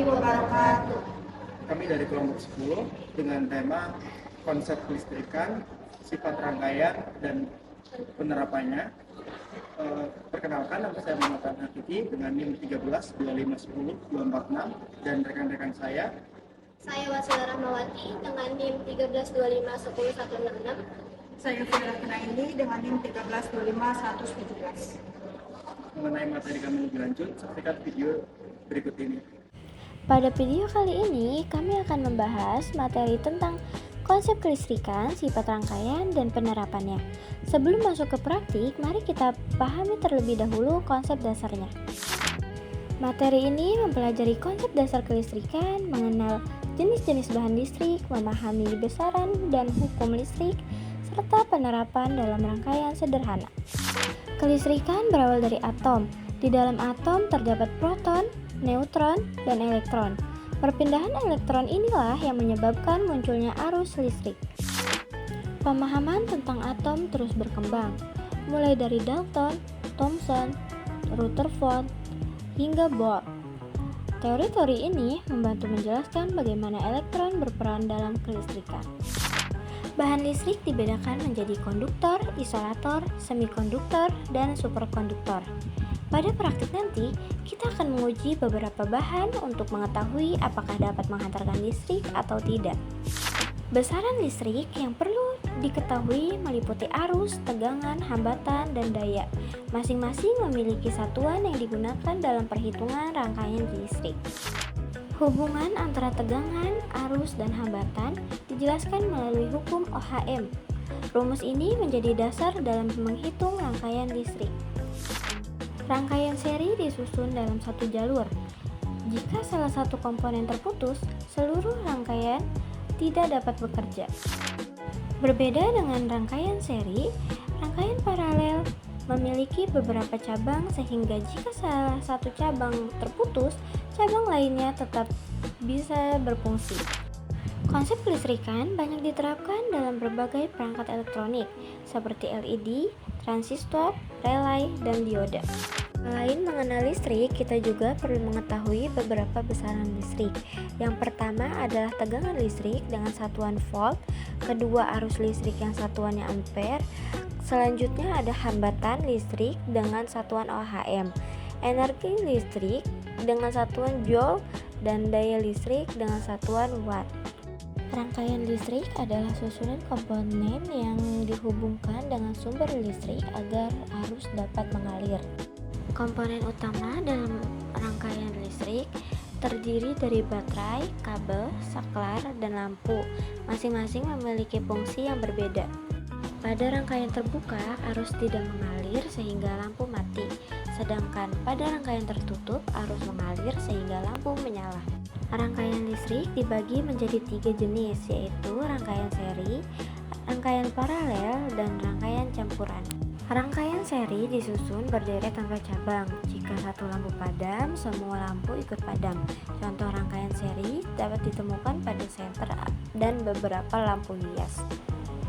warahmatullahi wabarakatuh. Kami dari kelompok 10 dengan tema konsep kelistrikan, sifat rangkaian, dan penerapannya. Perkenalkan, nama saya Muhammad Hafidi dengan NIM 13 2510 246 dan rekan-rekan saya. Saya Wasila Rahmawati dengan NIM 132510 166. Saya Fira Kinaini dengan NIM 1325 117. Mengenai materi kami lebih lanjut, saksikan video berikut ini. Pada video kali ini, kami akan membahas materi tentang konsep kelistrikan, sifat rangkaian, dan penerapannya. Sebelum masuk ke praktik, mari kita pahami terlebih dahulu konsep dasarnya. Materi ini mempelajari konsep dasar kelistrikan, mengenal jenis-jenis bahan listrik, memahami besaran dan hukum listrik, serta penerapan dalam rangkaian sederhana. Kelistrikan berawal dari atom. Di dalam atom terdapat proton, neutron, dan elektron. Perpindahan elektron inilah yang menyebabkan munculnya arus listrik. Pemahaman tentang atom terus berkembang, mulai dari Dalton, Thomson, Rutherford, hingga Bohr. Teori-teori ini membantu menjelaskan bagaimana elektron berperan dalam kelistrikan. Bahan listrik dibedakan menjadi konduktor, isolator, semikonduktor, dan superkonduktor. Pada praktik nanti, kita akan menguji beberapa bahan untuk mengetahui apakah dapat menghantarkan listrik atau tidak. Besaran listrik yang perlu diketahui meliputi arus, tegangan, hambatan, dan daya. Masing-masing memiliki satuan yang digunakan dalam perhitungan rangkaian listrik. Hubungan antara tegangan, arus, dan hambatan dijelaskan melalui hukum Ohm. Rumus ini menjadi dasar dalam menghitung rangkaian listrik. Rangkaian seri disusun dalam satu jalur. Jika salah satu komponen terputus, seluruh rangkaian tidak dapat bekerja. Berbeda dengan rangkaian seri, rangkaian paralel memiliki beberapa cabang sehingga jika salah satu cabang terputus, cabang lainnya tetap bisa berfungsi. Konsep kelistrikan banyak diterapkan dalam berbagai perangkat elektronik seperti LED, transistor, relay, dan dioda. Selain mengenal listrik, kita juga perlu mengetahui beberapa besaran listrik. Yang pertama adalah tegangan listrik dengan satuan volt, kedua arus listrik yang satuannya ampere, selanjutnya ada hambatan listrik dengan satuan Ohm, energi listrik dengan satuan joule, dan daya listrik dengan satuan watt. Rangkaian listrik adalah susunan komponen yang dihubungkan dengan sumber listrik agar arus dapat mengalir. Komponen utama dalam rangkaian listrik terdiri dari baterai, kabel, saklar, dan lampu. Masing-masing memiliki fungsi yang berbeda. Pada rangkaian terbuka, arus tidak mengalir sehingga lampu mati. Sedangkan pada rangkaian tertutup, arus mengalir sehingga lampu menyala. Rangkaian listrik dibagi menjadi 3 jenis, yaitu rangkaian seri, rangkaian paralel, dan rangkaian campuran. Rangkaian seri disusun berderet tanpa cabang. Jika satu lampu padam, semua lampu ikut padam. Contoh rangkaian seri dapat ditemukan pada senter dan beberapa lampu hias.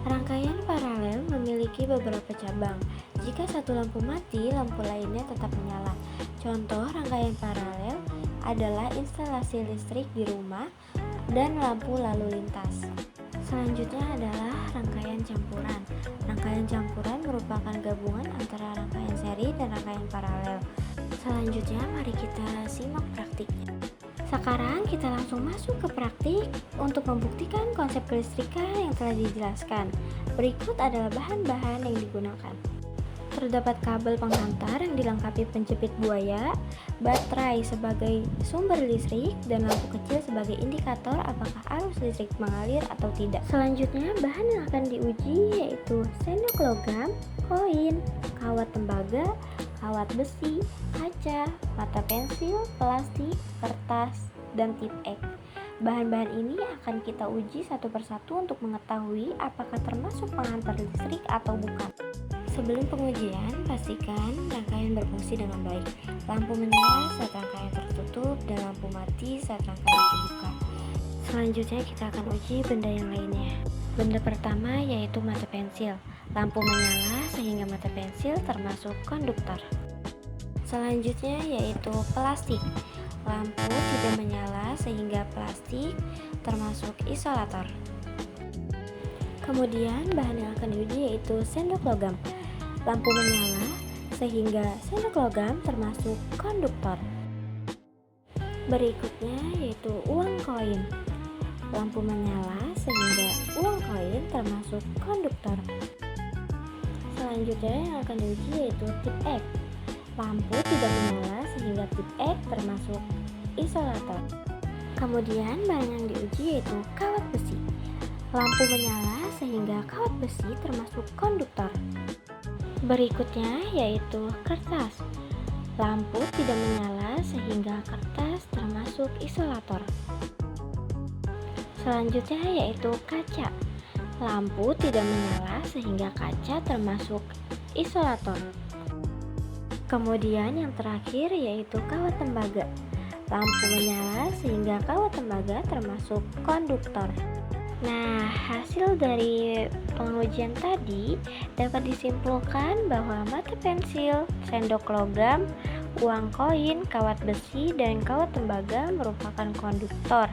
Rangkaian paralel memiliki beberapa cabang. Jika satu lampu mati, lampu lainnya tetap menyala. Contoh rangkaian paralel adalah instalasi listrik di rumah dan lampu lalu lintas. Selanjutnya adalah rangkaian campuran. Rangkaian campuran merupakan gabungan antara rangkaian seri dan rangkaian paralel. Selanjutnya mari kita simak praktiknya. Sekarang kita langsung masuk ke praktik untuk membuktikan konsep kelistrikan yang telah dijelaskan. Berikut adalah bahan-bahan yang digunakan. Terdapat kabel penghantar yang dilengkapi penjepit buaya, baterai sebagai sumber listrik, dan lampu kecil sebagai indikator apakah arus listrik mengalir atau tidak. Selanjutnya, bahan yang akan diuji yaitu sendok logam, koin, kawat tembaga, kawat besi, kaca, mata pensil, plastik, kertas, dan tip X. Bahan-bahan ini akan kita uji satu persatu untuk mengetahui apakah termasuk penghantar listrik atau bukan. Sebelum pengujian, pastikan rangkaian berfungsi dengan baik. Lampu menyala saat rangkaian tertutup dan lampu mati saat rangkaian terbuka. Selanjutnya kita akan uji benda yang lainnya. Benda pertama yaitu mata pensil. Lampu menyala sehingga mata pensil termasuk konduktor. Selanjutnya yaitu plastik. Lampu tidak menyala sehingga plastik termasuk isolator. Kemudian bahan yang akan diuji yaitu sendok logam. Lampu menyala sehingga sendok logam termasuk konduktor. Berikutnya yaitu uang koin. Lampu menyala sehingga uang koin termasuk konduktor. Selanjutnya yang akan diuji yaitu tip X. Lampu tidak menyala sehingga tip X termasuk isolator. Kemudian bahan yang diuji yaitu kawat besi. Lampu menyala sehingga kawat besi termasuk konduktor. Berikutnya yaitu kertas. Lampu tidak menyala sehingga kertas termasuk isolator. Selanjutnya yaitu kaca. Lampu tidak menyala sehingga kaca termasuk isolator. Kemudian yang terakhir yaitu kawat tembaga. Lampu menyala sehingga kawat tembaga termasuk konduktor. Nah, hasil dari pengujian tadi dapat disimpulkan bahwa mata pensil, sendok logam, uang koin, kawat besi, dan kawat tembaga merupakan konduktor.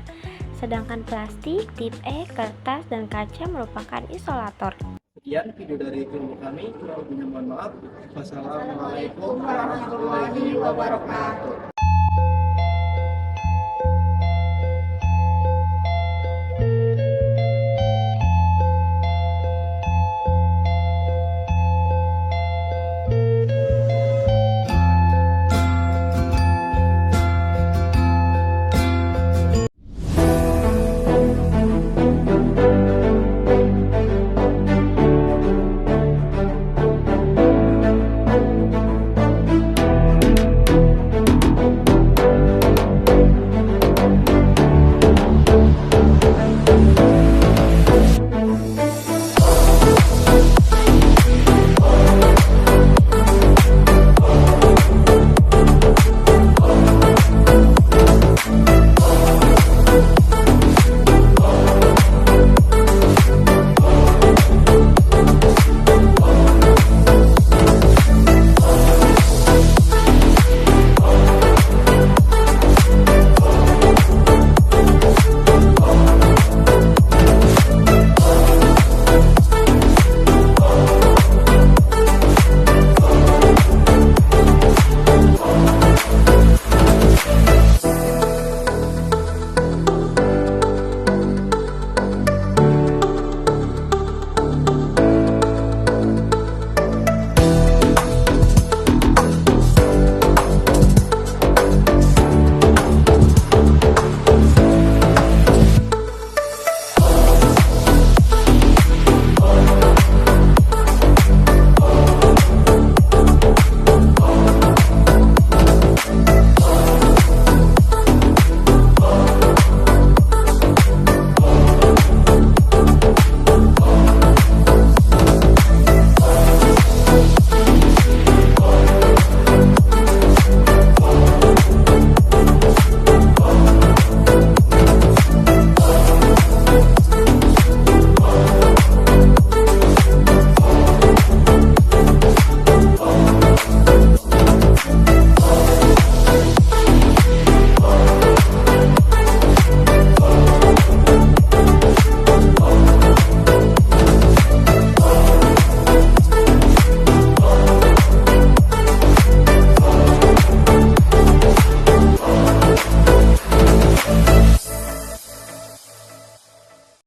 Sedangkan plastik, tip X, kertas, dan kaca merupakan isolator. Sekian video dari kelompok kami, kurang lebihnya mohon maaf. Wassalamualaikum warahmatullahi wabarakatuh.